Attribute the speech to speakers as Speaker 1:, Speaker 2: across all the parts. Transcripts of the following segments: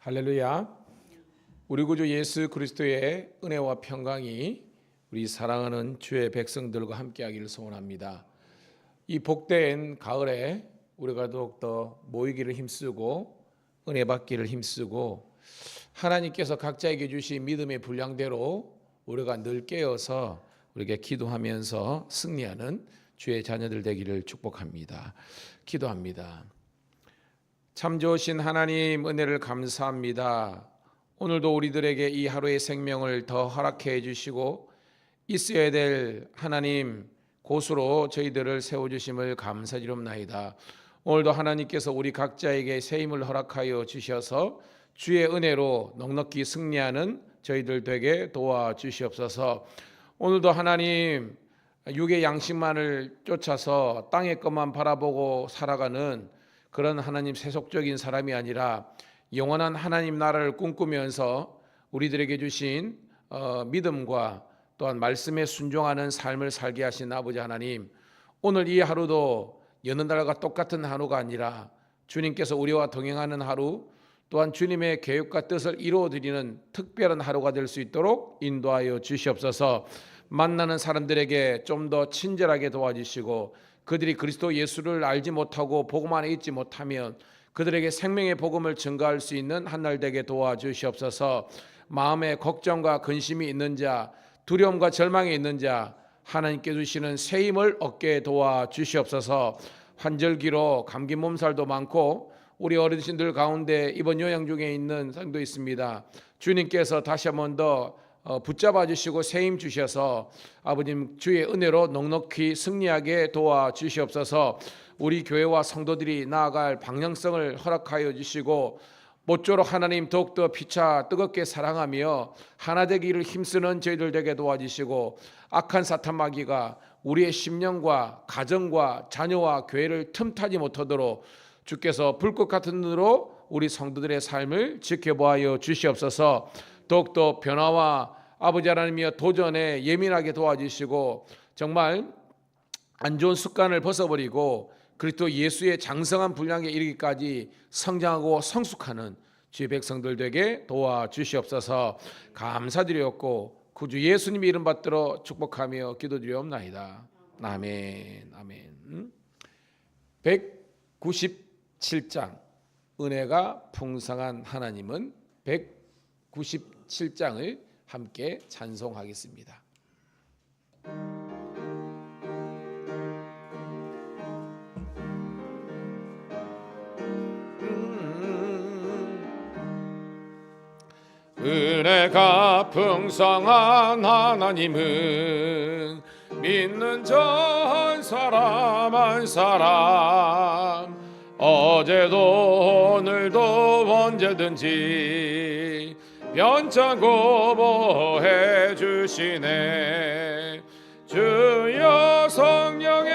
Speaker 1: 할렐루야. 우리 구주 예수 그리스도의 은혜와 평강이 우리 사랑하는 주의 백성들과 함께하기를 소원합니다. 이 복된 가을에 우리가 더욱더 모이기를 힘쓰고 은혜 받기를 힘쓰고 하나님께서 각자에게 주신 믿음의 분량대로 우리가 늘 깨어서 우리에게 기도하면서 승리하는 주의 자녀들 되기를 축복합니다. 기도합니다. 참 좋으신 하나님, 은혜를 감사합니다. 오늘도 우리들에게 이 하루의 생명을 더 허락해 주시고 있어야 될 하나님 곳으로 저희들을 세워주심을 감사드립나이다. 오늘도 하나님께서 우리 각자에게 새 힘을 허락하여 주셔서 주의 은혜로 넉넉히 승리하는 저희들 되게 도와주시옵소서. 오늘도 하나님 육의 양식만을 쫓아서 땅의 것만 바라보고 살아가는 그런 하나님 세속적인 사람이 아니라 영원한 하나님 나라를 꿈꾸면서 우리들에게 주신 믿음과 또한 말씀에 순종하는 삶을 살게 하신 아버지 하나님, 오늘 이 하루도 여느 날과 똑같은 하루가 아니라 주님께서 우리와 동행하는 하루, 또한 주님의 계획과 뜻을 이루어드리는 특별한 하루가 될 수 있도록 인도하여 주시옵소서. 만나는 사람들에게 좀 더 친절하게 도와주시고 그들이 그리스도 예수를 알지 못하고 복음 안에 있지 못하면 그들에게 생명의 복음을 증거할 수 있는 한 날 되게 도와주시옵소서. 마음에 걱정과 근심이 있는 자, 두려움과 절망이 있는 자, 하나님께 주시는 새 힘을 얻게 도와주시옵소서. 환절기로 감기 몸살도 많고 우리 어르신들 가운데 입원 요양 중에 있는 사람도 있습니다. 주님께서 다시 한 번 더 붙잡아 주시고 새 힘 주셔서 아버님 주의 은혜로 넉넉히 승리하게 도와주시옵소서. 우리 교회와 성도들이 나아갈 방향성을 허락하여 주시고 모쪼록 하나님 더욱더 피차 뜨겁게 사랑하며 하나 되기를 힘쓰는 저희들 되게 도와주시고 악한 사탄 마귀가 우리의 심령과 가정과 자녀와 교회를 틈타지 못하도록 주께서 불꽃 같은 눈으로 우리 성도들의 삶을 지켜보아 주시옵소서. 더욱더 변화와 아버지 하나님이여 도전에 예민하게 도와주시고 정말 안 좋은 습관을 벗어버리고 그리스도 예수의 장성한 분량에 이르기까지 성장하고 성숙하는 주의 백성들 되게 도와주시옵소서. 감사드렸고 구주 예수님의 이름 받들어 축복하며 기도드리옵나이다. 아멘. 아멘. 197장 은혜가 풍성한 하나님은 197장을 함께 찬송하겠습니다. 은혜가 풍성한 하나님은 믿는 자 한 사람 한 사람 어제도 오늘도 언제든지 변찮고 보해 주시네. 주여 성령의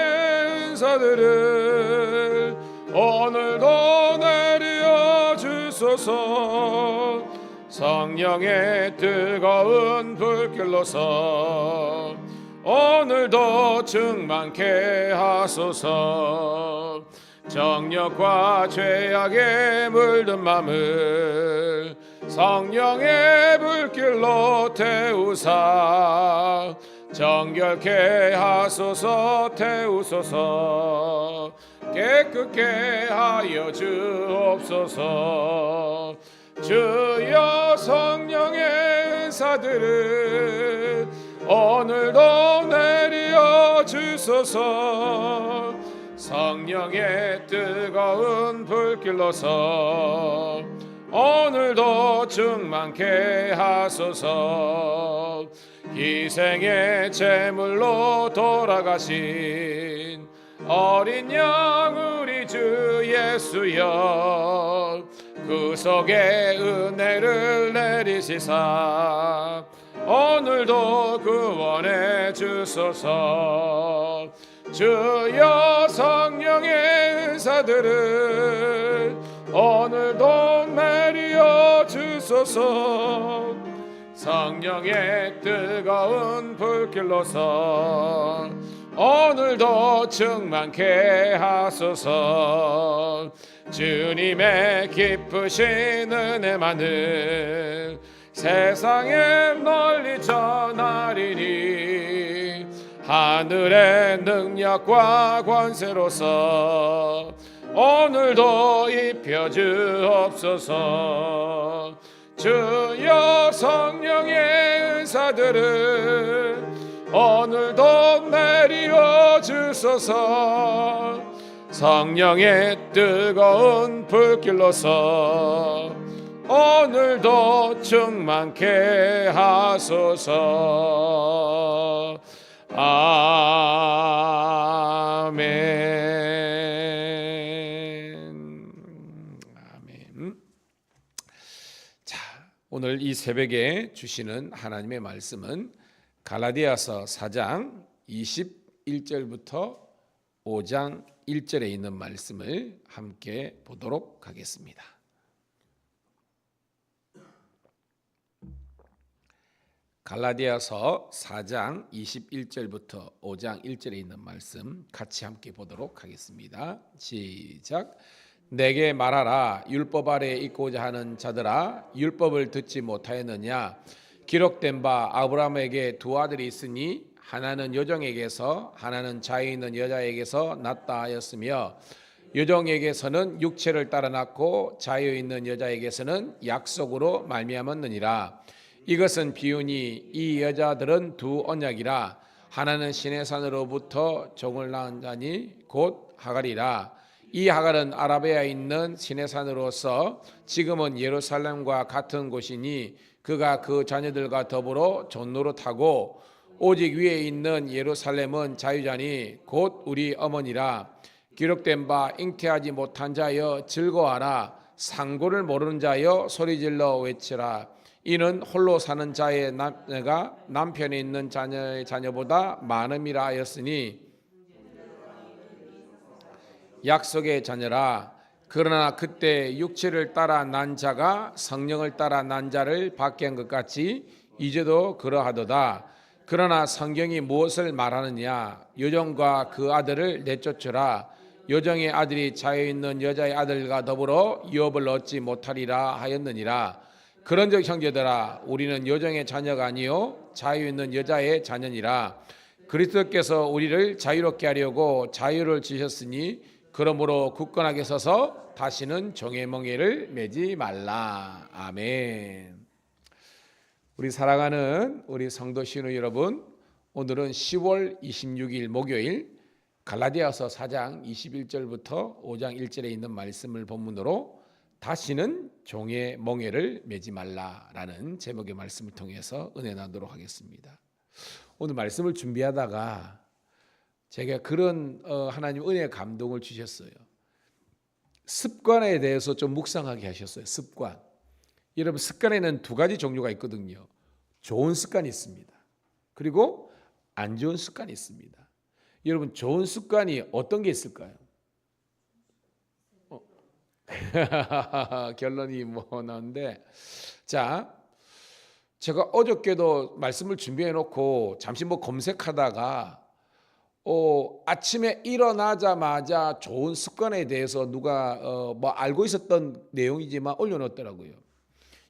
Speaker 1: 은사들을 오늘도 내려 주소서. 성령의 뜨거운 불길로서 오늘도 충만케 하소서. 정욕과 죄악에 물든 맘을 성령의 불길로 태우사 정결케 하소서. 태우소서. 깨끗게 하여 주옵소서. 주여 성령의 은사들을 오늘도 내려 주소서. 성령의 뜨거운 불길로서 오늘도 충만케 하소서. 희생의 제물로 돌아가신 어린 양 우리 주 예수여 그 속에 은혜를 내리시사 오늘도 구원해 주소서. 주여 성령의 은사들을 오늘도 내려 주소서. 성령의 뜨거운 불길로서 오늘도 충만케 하소서. 주님의 기쁘신 은혜만을 세상에 널리 전하리니 하늘의 능력과 권세로서 오늘도 입혀 주옵소서. 주여 성령의 은사들을 오늘도 내리어 주소서. 성령의 뜨거운 불길로서 오늘도 충만케 하소서. 아멘. 아멘. 자, 오늘 이 새벽에 주시는 하나님의 말씀은 갈라디아서 4장 21절부터 5장 1절에 있는 말씀을 함께 보도록 하겠습니다. 갈라디아서 4장 21절부터 5장 1절에 있는 말씀 같이 함께 보도록 하겠습니다. 시작. 내게 말하라. 율법 아래에 있고자 하는 자들아, 율법을 듣지 못하였느냐? 기록된 바 아브라함에게 두 아들이 있으니 하나는 여종에게서 하나는 자유 있는 여자에게서 났다 하였으며 여종에게서는 육체를 따라 낳고 자유 있는 여자에게서는 약속으로 말미암았느니라. 이것은 비유니 이 여자들은 두 언약이라. 하나는 신의 산으로부터 종을 낳은 자니 곧 하갈이라. 이 하갈은 아라비아에 있는 신의 산으로서 지금은 예루살렘과 같은 곳이니 그가 그 자녀들과 더불어 촌노릇하고 오직 위에 있는 예루살렘은 자유자니 곧 우리 어머니라. 기록된 바 잉태하지 못한 자여 즐거워하라. 상고를 모르는 자여 소리질러 외치라. 이는 홀로 사는 자의 남자가 남편이 있는 자녀의 자녀보다 많음이라 하였으니 약속의 자녀라. 그러나 그때 육체를 따라 난 자가 성령을 따라 난 자를 받게 한 것 같이 이제도 그러하도다. 그러나 성경이 무엇을 말하느냐? 여종과 그 아들을 내쫓으라. 여종의 아들이 자유 있는 여자의 아들과 더불어 유업을 얻지 못하리라 하였느니라. 그런즉 형제들아, 우리는 여종의 자녀가 아니요 자유 있는 여자의 자녀니라. 그리스도께서 우리를 자유롭게 하려고 자유를 주셨으니 그러므로 굳건하게 서서 다시는 종의 멍에를 매지 말라. 아멘. 우리 사랑하는 우리 성도 신우 여러분, 오늘은 10월 26일 목요일 갈라디아서 4장 21절부터 5장 1절에 있는 말씀을 본문으로 다시는 종의 멍에를 매지 말라라는 제목의 말씀을 통해서 은혜 나누도록 하겠습니다. 오늘 말씀을 준비하다가 제가 그런 하나님 은혜의 감동을 주셨어요. 습관에 대해서 좀 묵상하게 하셨어요. 습관. 여러분, 습관에는 두 가지 종류가 있거든요. 좋은 습관이 있습니다. 그리고 안 좋은 습관이 있습니다. 여러분, 좋은 습관이 어떤 게 있을까요? 결론이 뭐 나오는데, 자, 제가 어저께도 말씀을 준비해 놓고 잠시 검색하다가 아침에 일어나자마자 좋은 습관에 대해서 누가 알고 있었던 내용이지만 올려놓더라고요.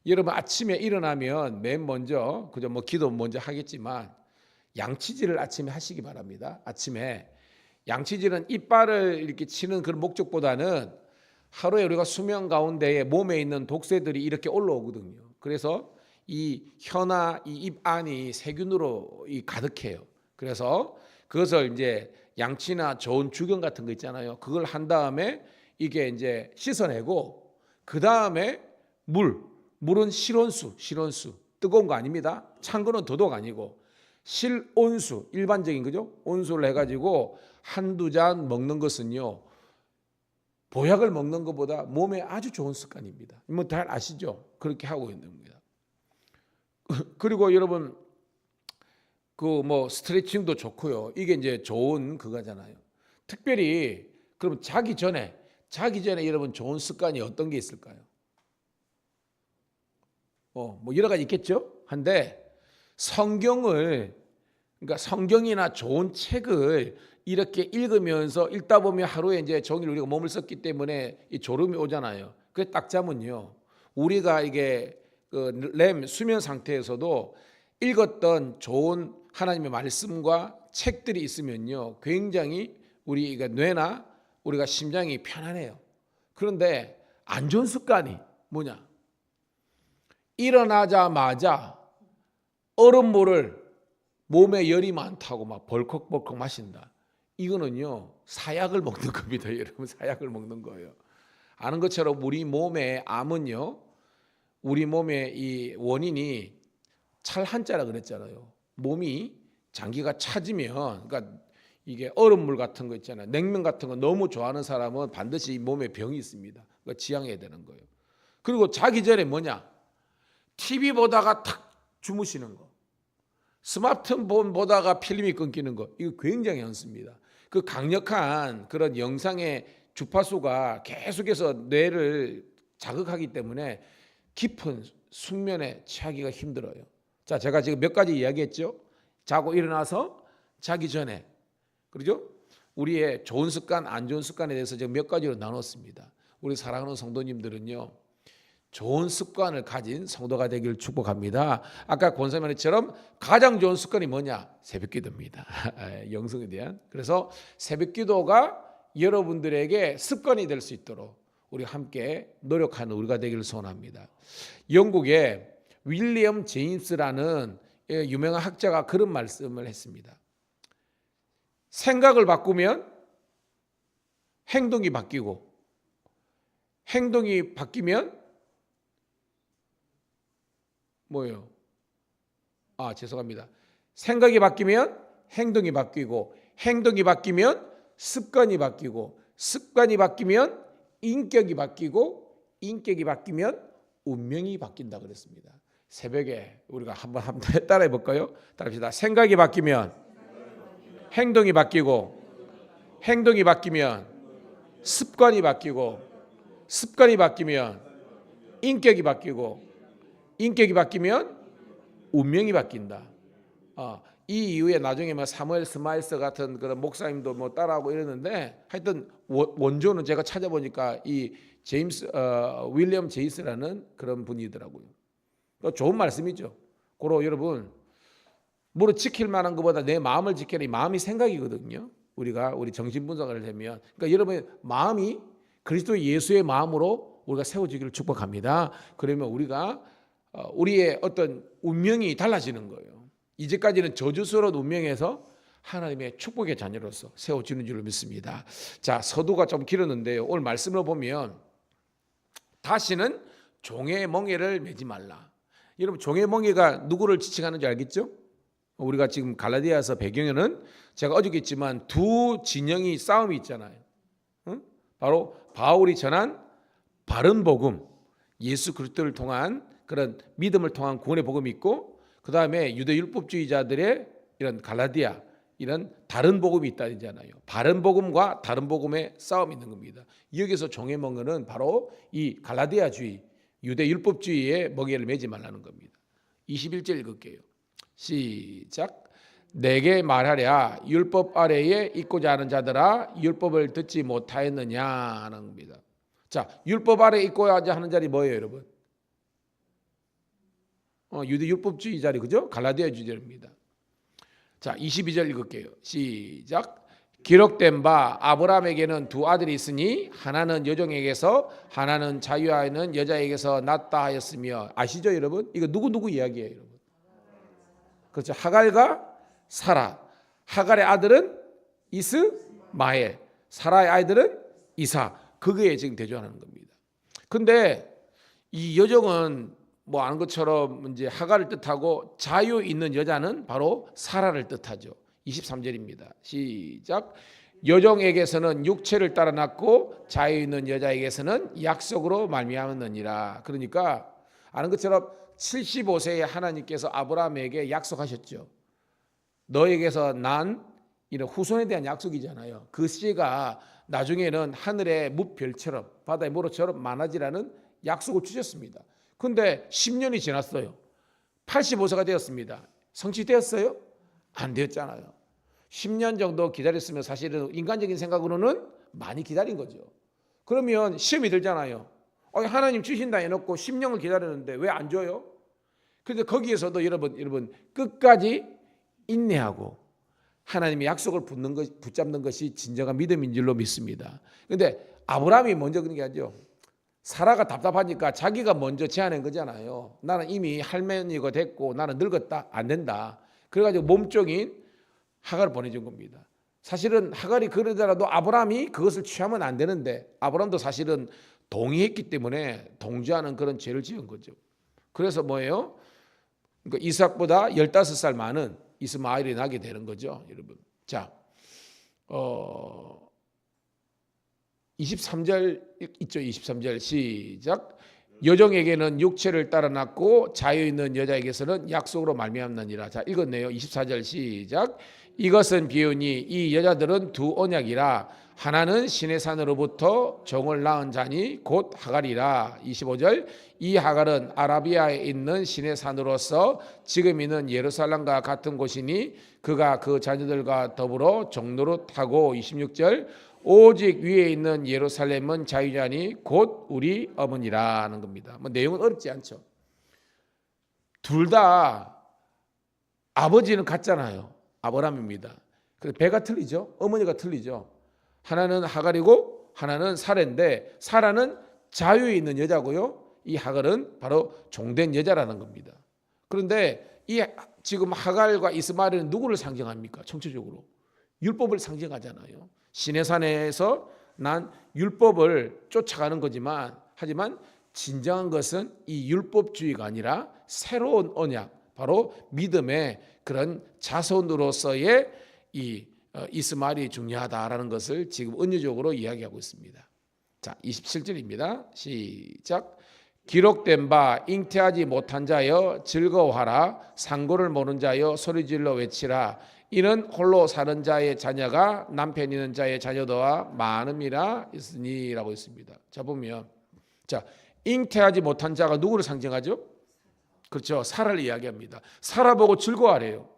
Speaker 1: 여러분, 아침에 일어나면 맨 먼저 그저 기도 먼저 하겠지만 양치질을 아침에 하시기 바랍니다. 아침에 양치질은 이빨을 이렇게 치는 그런 목적보다는 하루에 우리가 수면 가운데에 몸에 있는 독새들이 이렇게 올라오거든요. 그래서 이 혀나 이 입 안이 세균으로 가득해요. 그래서 그것을 이제 양치나 좋은 주경 같은 거 있잖아요. 그걸 한 다음에 이게 이제 씻어내고 그 다음에 물은 실온수 뜨거운 거 아닙니다. 찬 거는 더더욱 아니고 실온수 일반적인 거죠. 온수를 해가지고 한두 잔 먹는 것은요, 보약을 먹는 것보다 몸에 아주 좋은 습관입니다. 뭐 잘 아시죠? 그렇게 하고 있는 겁니다. 그리고 여러분 스트레칭도 좋고요. 이게 이제 좋은 그거잖아요. 특별히 그럼 자기 전에 여러분 좋은 습관이 어떤 게 있을까요? 여러 가지 있겠죠. 한데 성경이나 좋은 책을 이렇게 읽으면서 읽다 보면 하루에 이제 종일 우리가 몸을 썼기 때문에 이 졸음이 오잖아요. 그게 딱 자면요, 우리가 이게 그 렘 수면 상태에서도 읽었던 좋은 하나님의 말씀과 책들이 있으면요, 굉장히 우리가 뇌나 우리가 심장이 편안해요. 그런데 안 좋은 습관이 뭐냐? 일어나자마자 얼음물을 몸에 열이 많다고 막 벌컥벌컥 마신다. 이거는요, 사약을 먹는 겁니다. 여러분, 사약을 먹는 거예요. 아는 것처럼 우리 몸의 암은요, 우리 몸의 이 원인이 찰한자라 그랬잖아요. 몸이 장기가 차지면, 그러니까 이게 얼음물 같은 거 있잖아요. 냉면 같은 거 너무 좋아하는 사람은 반드시 몸에 병이 있습니다. 그러니까 지양해야 되는 거예요. 그리고 자기 전에 뭐냐? TV 보다가 탁 주무시는 거, 스마트폰 보다가 필름이 끊기는 거, 이거 굉장히 많습니다. 그 강력한 그런 영상의 주파수가 계속해서 뇌를 자극하기 때문에 깊은 숙면에 취하기가 힘들어요. 자, 제가 지금 몇 가지 이야기했죠. 자고 일어나서 자기 전에, 그렇죠? 우리의 좋은 습관, 안 좋은 습관에 대해서 제가 몇 가지로 나눴습니다. 우리 사랑하는 성도님들은요, 좋은 습관을 가진 성도가 되기를 축복합니다. 아까 권사님처럼 가장 좋은 습관이 뭐냐? 새벽기도입니다. 영성에 대한. 그래서 새벽기도가 여러분들에게 습관이 될 수 있도록 우리 함께 노력하는 우리가 되기를 소원합니다. 영국의 윌리엄 제임스라는 유명한 학자가 그런 말씀을 했습니다. 생각을 바꾸면 행동이 바뀌고, 행동이 바뀌면 뭐예요? 죄송합니다. 생각이 바뀌면 행동이 바뀌고, 행동이 바뀌면 습관이 바뀌고, 습관이 바뀌면 인격이 바뀌고, 인격이 바뀌면 운명이 바뀐다 그랬습니다. 새벽에 우리가 한번 따라해 볼까요? 따라합시다. 생각이 바뀌면 행동이 바뀌고, 행동이 바뀌면 습관이 바뀌고, 습관이 바뀌면 인격이 바뀌고, 인격이 바뀌면 운명이 바뀐다. 이 이후에 나중에 뭐 사무엘 스마일스 같은 그런 목사님도 뭐 따라하고 이러는데, 하여튼 원조는 제가 찾아보니까 이 윌리엄 제이스라는 그런 분이더라고요. 좋은 말씀이죠. 그러 여러분, 뭐를 지킬 만한 것보다 내 마음을 지켜라. 이 마음이 생각이거든요. 우리 정신 분석을 하면, 그러니까 여러분의 마음이 그리스도 예수의 마음으로 우리가 세워지기를 축복합니다. 그러면 우리의 어떤 운명이 달라지는 거예요. 이제까지는 저주스러운 운명에서 하나님의 축복의 자녀로서 세워지는 줄로 믿습니다. 자, 서두가 좀 길었는데요, 오늘 말씀을 보면 다시는 종의 멍에를 매지 말라. 여러분, 종의 멍에가 누구를 지칭하는지 알겠죠? 우리가 지금 갈라디아서 배경에는 제가 어저께 했지만 두 진영이 싸움이 있잖아요. 바로 바울이 전한 바른 복음, 예수 그리스도를 통한 그런 믿음을 통한 구원의 복음이 있고, 그 다음에 유대 율법주의자들의 이런 갈라디아, 이런 다른 복음이 있다잖아요. 바른 복음과 다른 복음의 싸움이 있는 겁니다. 여기서 종의 멍에는 바로 이 갈라디아주의, 유대 율법주의의 멍에를 매지 말라는 겁니다. 21절 읽을게요. 시작. 내게 말하랴, 율법 아래에 있고자 하는 자들아, 율법을 듣지 못하였느냐 하는 겁니다. 자, 율법 아래에 있고자 하는 자리 뭐예요, 여러분? 유대 율법주의 자리, 그죠? 갈라디아 주의자입니다. 자, 22절 읽을게요. 시작. 기록된 바 아브라함에게는 두 아들이 있으니 하나는 여종에게서 하나는 자유하는 여자에게서 낳았다 하였으며. 아시죠, 여러분? 이거 누구 이야기예요, 여러분? 그렇죠. 하갈과 사라. 하갈의 아들은 이스마엘, 사라의 아이들은 이사. 그거에 지금 대조하는 겁니다. 근데 이 여종은 뭐 아는 것처럼 이제 하갈을 뜻하고, 자유 있는 여자는 바로 사라를 뜻하죠. 23절입니다. 시작. 여종에게서는 육체를 따라 낳고 자유 있는 여자에게서는 약속으로 말미암았느니라. 그러니까 아는 것처럼 75세에 하나님께서 아브라함에게 약속하셨죠. 너에게서 난 이런 후손에 대한 약속이잖아요. 그 씨가 나중에는 하늘의 무별처럼 바다의 모로처럼 많아지라는 약속을 주셨습니다. 근데 10년이 지났어요. 85세가 되었습니다. 성취되었어요? 안 되었잖아요. 10년 정도 기다렸으면 사실은 인간적인 생각으로는 많이 기다린 거죠. 그러면 시험이 들잖아요. 하나님 주신다 해놓고 10년을 기다렸는데 왜 안 줘요? 그런데 거기에서도 여러분 끝까지 인내하고 하나님의 약속을 붙잡는 것이 진정한 믿음인 줄로 믿습니다. 그런데 아브라함이 먼저 그런 게 아니죠. 사라가 답답하니까 자기가 먼저 제안한 거잖아요. 나는 이미 할머니가 됐고 나는 늙었다. 안 된다. 그래가지고 몸종인 하갈을 보내준 겁니다. 사실은 하갈이 그러더라도 아브라함이 그것을 취하면 안 되는데 아브라함도 사실은 동의했기 때문에 동조하는 그런 죄를 지은 거죠. 그래서 뭐예요? 그러니까 이삭보다 15살 많은 이스마엘이 나게 되는 거죠, 여러분. 자, 23절 있죠. 23절 시작. 여종에게는 육체를 따라 낳고 자유 있는 여자에게서는 약속으로 말미암느니라. 자, 읽었네요. 24절 시작. 이것은 비유니 이 여자들은 두 언약이라 하나는 신의 산으로부터 종을 낳은 자니 곧 하갈이라. 25절. 이 하갈은 아라비아에 있는 신의 산으로서 지금 있는 예루살렘과 같은 곳이니 그가 그 자녀들과 더불어 종노릇하고. 26절. 오직 위에 있는 예루살렘은 자유자니 곧 우리 어머니라는 겁니다. 뭐 내용은 어렵지 않죠. 둘 다 아버지는 같잖아요. 아브라함입니다. 그래서 배가 틀리죠. 어머니가 틀리죠. 하나는 하갈이고 하나는 사라인데 사라는 자유에 있는 여자고요. 이 하갈은 바로 종된 여자라는 겁니다. 그런데 이 지금 하갈과 이스마엘은 누구를 상징합니까? 총체적으로 율법을 상징하잖아요. 시내산에서 난 율법을 쫓아가는 거지만 하지만 진정한 것은 이 율법주의가 아니라 새로운 언약, 바로 믿음의 그런 자손으로서의 이 이스마엘이 중요하다라는 것을 지금 은유적으로 이야기하고 있습니다. 자, 27절입니다. 시작. 기록된 바 잉태하지 못한 자여 즐거워하라. 상고를 모른 자여 소리질러 외치라. 이는 홀로 사는 자의 자녀가 남편 있는 자의 자녀도와 많음이라 있으니라고 있습니다. 자, 보면 자, 잉태하지 못한 자가 누구를 상징하죠? 그렇죠. 사라를 이야기합니다. 사라 보고 즐거워하래요.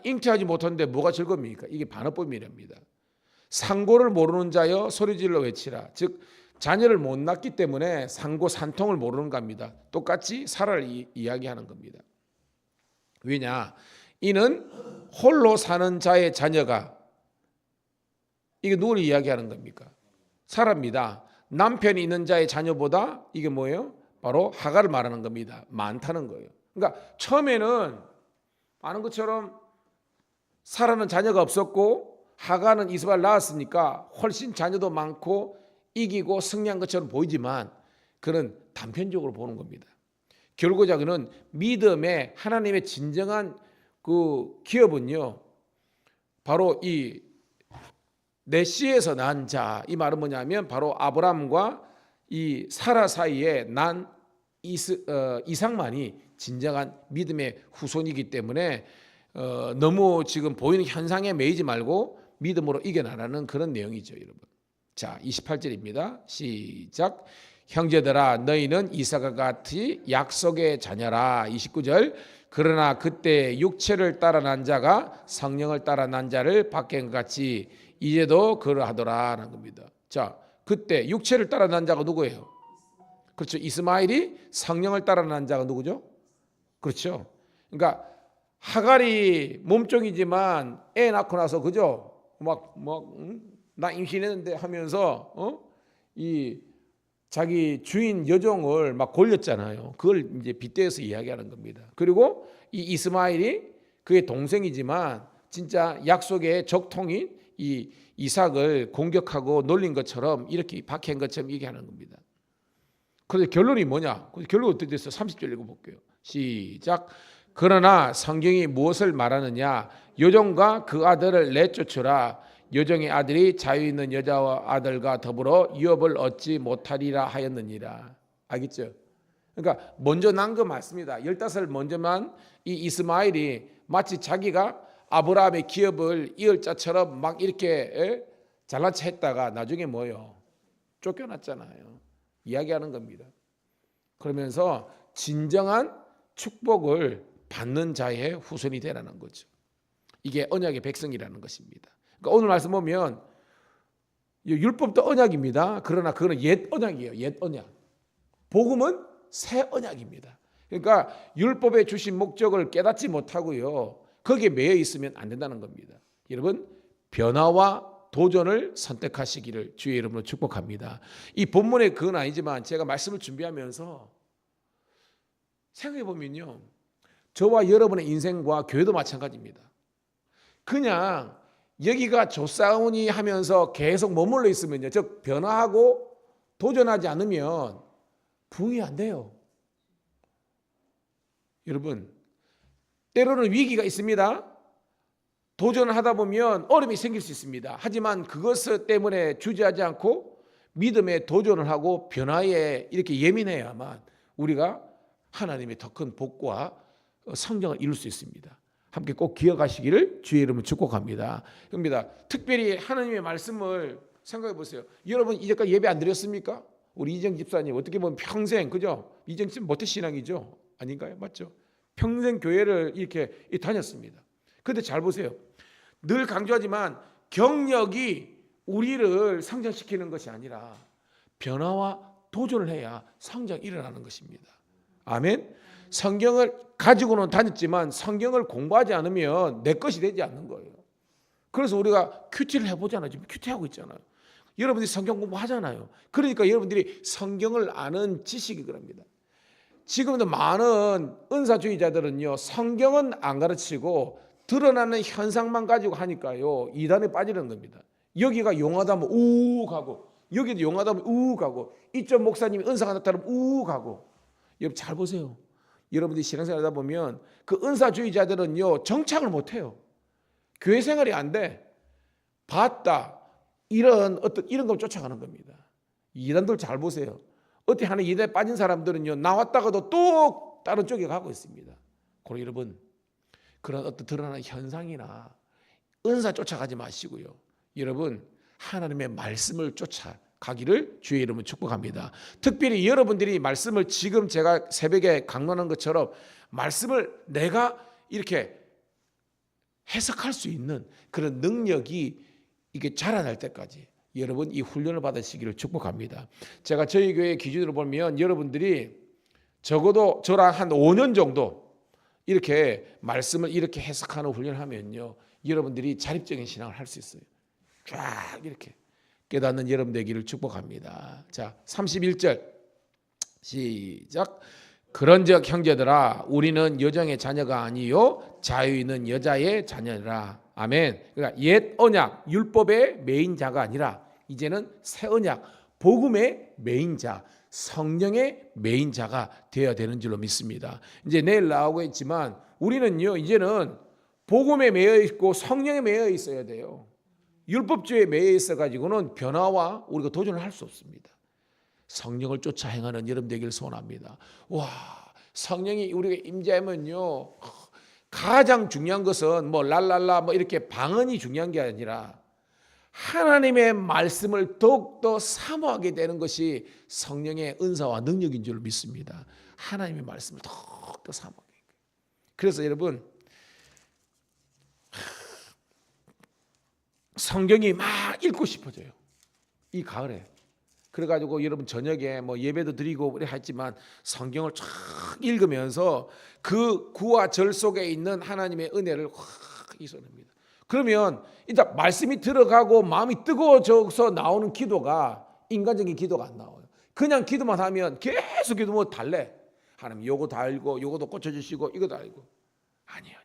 Speaker 1: 잉태하지 못한데 뭐가 즐겁습니까? 이게 반어법이랍니다. 상고를 모르는 자여 소리질러 외치라. 즉 자녀를 못 낳기 때문에 상고 산통을 모르는 겁니다. 똑같이 사라를 이야기하는 겁니다. 왜냐? 이는 홀로 사는 자의 자녀가, 이게 누구를 이야기하는 겁니까? 사라입니다. 남편이 있는 자의 자녀보다 이게 뭐예요? 바로 하갈을 말하는 겁니다. 많다는 거예요. 그러니까 처음에는 아는 것처럼 사라는 자녀가 없었고 하갈은 이스마엘 낳았으니까 훨씬 자녀도 많고 이기고 승리한 것처럼 보이지만 그는 단편적으로 보는 겁니다. 결국은 그는 믿음의 하나님의 진정한 그 기업은요, 바로 이 넷시에서 난 자, 이 말은 뭐냐면 바로 아브람과 이 사라 사이에 난 이삭만이 진정한 믿음의 후손이기 때문에 너무 지금 보이는 현상에 매이지 말고 믿음으로 이겨나가는 그런 내용이죠, 여러분. 자, 28절입니다. 시작. 형제들아 너희는 이삭과 같이 약속의 자녀라. 29절. 그러나 그때 육체를 따라 난 자가 성령을 따라 난 자를 받긴 같이 이제도 그러하더라는 겁니다. 자, 그때 육체를 따라 난 자가 누구예요? 그렇죠. 이스마엘이 성령을 따라 난 자가 누구죠? 그렇죠. 그러니까 하갈이 몸종이지만 애 낳고 나서 그죠? 나 임신했는데 하면서 이 자기 주인 여종을 막 골렸잖아요. 그걸 이제 빗대어서 이야기하는 겁니다. 그리고 이 이스마엘이 그의 동생이지만 진짜 약속의 적통인 이 이삭을 공격하고 놀린 것처럼 이렇게 박해한 것처럼 얘기하는 겁니다. 그런데 결론이 뭐냐? 결론이 어떻게 됐어요? 30절 읽어볼게요. 시작. 그러나 성경이 무엇을 말하느냐? 여종과 그 아들을 내쫓으라. 여종의 아들이 자유 있는 여자와 아들과 더불어 유업을 얻지 못하리라 하였느니라. 알겠죠? 그러니까 먼저 난 거 맞습니다. 15살 먼저만 이 이스마엘이 마치 자기가 아브라함의 기업을 이을 자처럼 막 이렇게 잘난 체 했다가 나중에 뭐요? 쫓겨났잖아요. 이야기하는 겁니다. 그러면서 진정한 축복을 받는 자의 후손이 되라는 거죠. 이게 언약의 백성이라는 것입니다. 그러니까 오늘 말씀 보면 율법도 언약입니다. 그러나 그거는 옛 언약이에요. 옛 언약. 복음은 새 언약입니다. 그러니까 율법에 주신 목적을 깨닫지 못하고요, 거기에 매여 있으면 안 된다는 겁니다. 여러분, 변화와 도전을 선택하시기를 주의 이름으로 축복합니다. 이 본문의 그건 아니지만 제가 말씀을 준비하면서 생각해 보면요, 저와 여러분의 인생과 교회도 마찬가지입니다. 그냥 여기가 조사오니 하면서 계속 머물러 있으면요, 즉 변화하고 도전하지 않으면 부흥이 안 돼요. 여러분, 때로는 위기가 있습니다. 도전을 하다 보면 어려움이 생길 수 있습니다. 하지만 그것 때문에 주저하지 않고 믿음에 도전을 하고 변화에 이렇게 예민해야만 우리가 하나님의 더 큰 복과 성장을 이룰 수 있습니다. 함께 꼭 기억하시기를 주의 이름으로 축복합니다. 그럽니다. 특별히 하나님의 말씀을 생각해 보세요. 여러분 이제까지 예배 안 드렸습니까? 우리 이정 집사님 어떻게 보면 평생, 그죠? 이정 집사님 모태신앙이죠? 아닌가요? 맞죠? 평생 교회를 이렇게 다녔습니다. 그런데 잘 보세요. 늘 강조하지만 경력이 우리를 성장시키는 것이 아니라 변화와 도전을 해야 성장이 일어나는 것입니다. 아멘. 성경을 가지고는 다녔지만 성경을 공부하지 않으면 내 것이 되지 않는 거예요. 그래서 우리가 큐티를 해보잖아요. 지금 큐티하고 있잖아요. 여러분들이 성경 공부하잖아요. 그러니까 여러분들이 성경을 아는 지식이 그럽니다. 지금도 많은 은사주의자들은요, 성경은 안 가르치고 드러나는 현상만 가지고 하니까요, 이단에 빠지는 겁니다. 여기가 용하다면 우욱 하고, 여기도 용하다면 우욱 하고, 이쪽 목사님이 은사가 나타나면 우욱 하고. 여러분 잘 보세요. 여러분들이 신앙생활 하다 보면 그 은사주의자들은요, 정착을 못해요. 교회 생활이 안 돼. 봤다, 이런 걸 쫓아가는 겁니다. 이단들 잘 보세요. 어떻게 하는 이단에 빠진 사람들은요, 나왔다가도 또 다른 쪽에 가고 있습니다. 그럼 여러분, 그런 어떤 드러나는 현상이나 은사 쫓아가지 마시고요, 여러분 하나님의 말씀을 쫓아가기를 주의 이름으로 축복합니다. 특별히 여러분들이 말씀을 지금 제가 새벽에 강론한 것처럼 말씀을 내가 이렇게 해석할 수 있는 그런 능력이 이게 자라날 때까지 여러분 이 훈련을 받으시기를 축복합니다. 제가 저희 교회 기준으로 보면 여러분들이 적어도 저랑 한 5년 정도 이렇게 말씀을 이렇게 해석하는 훈련을 하면요, 여러분들이 자립적인 신앙을 할 수 있어요. 쫙 이렇게 깨닫는 여러분 되기를 축복합니다. 자, 31절 시작. 그런즉 형제들아, 우리는 여정의 자녀가 아니요 자유 있는 여자의 자녀라. 아멘. 그러니까 옛 언약 율법의 메인자가 아니라 이제는 새 언약 복음의 메인자, 성령의 메인자가 되어야 되는 줄로 믿습니다. 이제 내일 나오고 있지만 우리는요, 이제는 복음에 매여 있고 성령에 매여 있어야 돼요. 율법주의에 매여 있어 가지고는 변화와 우리가 도전을 할 수 없습니다. 성령을 쫓아 행하는 여러분 되기를 소원합니다. 와, 성령이 우리가 임재하면요, 가장 중요한 것은 뭐 랄랄라 뭐 이렇게 방언이 중요한 게 아니라 하나님의 말씀을 더욱더 사모하게 되는 것이 성령의 은사와 능력인 줄 믿습니다. 하나님의 말씀을 더욱더 사모하게. 그래서 여러분, 성경이 막 읽고 싶어져요, 이 가을에. 그래가지고 여러분 저녁에 뭐 예배도 드리고 했지만 성경을 쫙 읽으면서 그 구와 절 속에 있는 하나님의 은혜를 확 이소냅니다. 그러면 일단 말씀이 들어가고 마음이 뜨거워져서 나오는 기도가 인간적인 기도가 안 나와요. 그냥 기도만 하면 계속 기도면 달래. 하나님 요거 다 알고 요거도 꽂혀주시고 이거도 알고. 아니에요.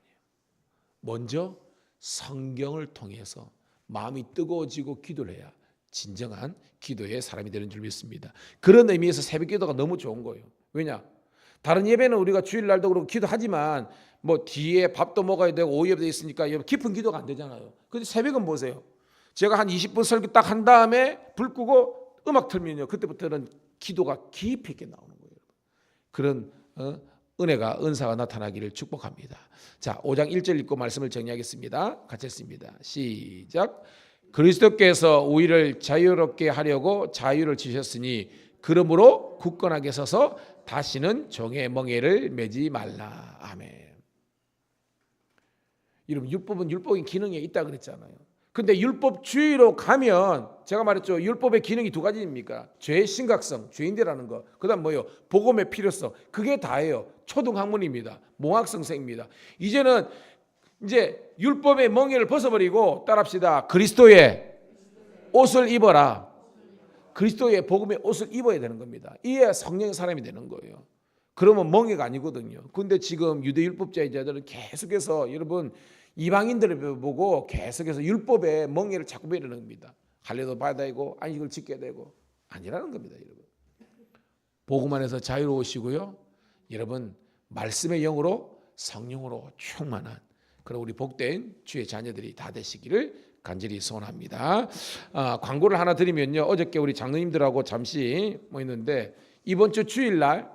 Speaker 1: 먼저 성경을 통해서 마음이 뜨거워지고 기도를 해야 진정한 기도의 사람이 되는 줄 믿습니다. 그런 의미에서 새벽 기도가 너무 좋은 거예요. 왜냐? 다른 예배는 우리가 주일날도 그렇고 기도하지만 뭐 뒤에 밥도 먹어야 되고 오후 예배도 있으니까 깊은 기도가 안 되잖아요. 그런데 새벽은 보세요. 제가 한 20분 설교 딱 한 다음에 불 끄고 음악 틀면요, 그때부터는 기도가 깊이 있게 나오는 거예요. 그런 은혜가 은사가 나타나기를 축복합니다. 자, 5장 1절 읽고 말씀을 정리하겠습니다. 같이 했습니다. 시작. 그리스도께서 우리를 자유롭게 하려고 자유를 주셨으니 그러므로 굳건하게 서서 다시는 종의 멍에를 매지 말라. 아멘. 여러분 율법은 율법의 기능에 있다 그랬잖아요. 근데 율법주의로 가면 제가 말했죠. 율법의 기능이 두 가지입니까? 죄의 심각성, 죄인되라는 거. 그다음 뭐요? 복음의 필요성. 그게 다예요. 초등학문입니다. 몽학성생입니다. 이제는 이제 율법의 멍에를 벗어버리고 따라합시다. 그리스도의 옷을 입어라. 그리스도의 복음의 옷을 입어야 되는 겁니다. 이래야 성령의 사람이 되는 거예요. 그러면 멍해가 아니거든요. 근데 지금 유대율법자들은 계속해서 여러분 이방인들을 보고 계속해서 율법의 멍해를 자꾸 베려는 겁니다. 할례도 받아야 되고 안식을 지켜야 되고 아니라는 겁니다. 여러분 복음 안에서 자유로우시고요. 여러분 말씀의 영으로 성령으로 충만한 그런 우리 복된 주의 자녀들이 다 되시기를 간절히 소원합니다. 광고를 하나 드리면요. 어저께 우리 장로님들하고 잠시 있는데 이번 주 주일날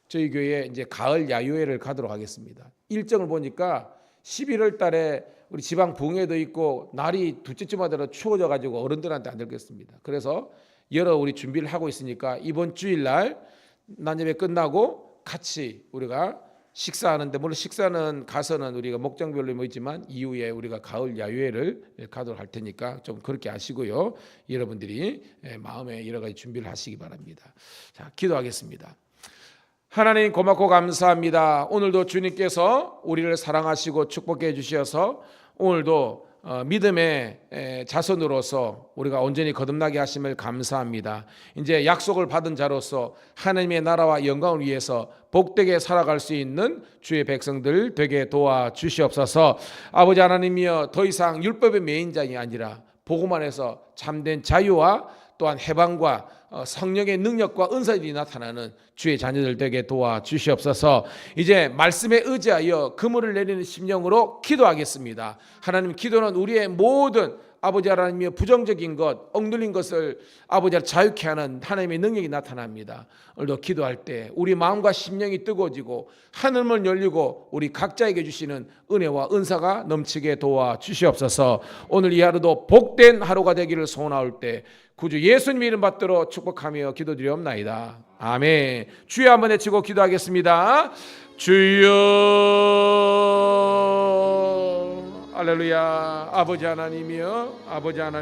Speaker 1: 저희 교회에 이제 가을 야유회를 가도록 하겠습니다. 일정을 보니까 11월 달에 우리 지방 붕해도 있고 날이 둘째쯤 하더라도 추워져 가지고 어른들한테 안 들겠습니다. 그래서 여러 우리 준비를 하고 있으니까 이번 주일날 난예배 끝나고 같이 우리가 식사하는데 물론 식사는 가서는 우리가 목장별로 있지만 이후에 우리가 가을 야유회를 가도록 할 테니까 좀 그렇게 아시고요. 여러분들이 마음에 여러 가지 준비를 하시기 바랍니다. 자, 기도하겠습니다. 하나님 고맙고 감사합니다. 오늘도 주님께서 우리를 사랑하시고 축복해 주셔서 오늘도 믿음의 자손으로서 우리가 온전히 거듭나게 하심을 감사합니다. 이제 약속을 받은 자로서 하나님의 나라와 영광을 위해서 복되게 살아갈 수 있는 주의 백성들 되게 도와주시옵소서. 아버지 하나님이여 더 이상 율법의 매인자가 아니라 복음 안에서 참된 자유와 또한 해방과 성령의 능력과 은사들이 나타나는 주의 자녀들 되게 도와주시옵소서. 이제 말씀에 의지하여 그물을 내리는 심령으로 기도하겠습니다. 하나님 기도는 우리의 모든 아버지 하나님의 부정적인 것, 억눌린 것을 아버지를 자유케 하는 하나님의 능력이 나타납니다. 오늘도 기도할 때 우리 마음과 심령이 뜨거워지고 하늘문 열리고 우리 각자에게 주시는 은혜와 은사가 넘치게 도와주시옵소서. 오늘 이 하루도 복된 하루가 되기를 소원하올 때 구주 예수님 이름 받들어 축복하며 기도드리옵나이다. 아멘. 주여 한번 외치고 기도하겠습니다. 주여. 할렐루야. 아버지 하나님이여, 아버지 하나님.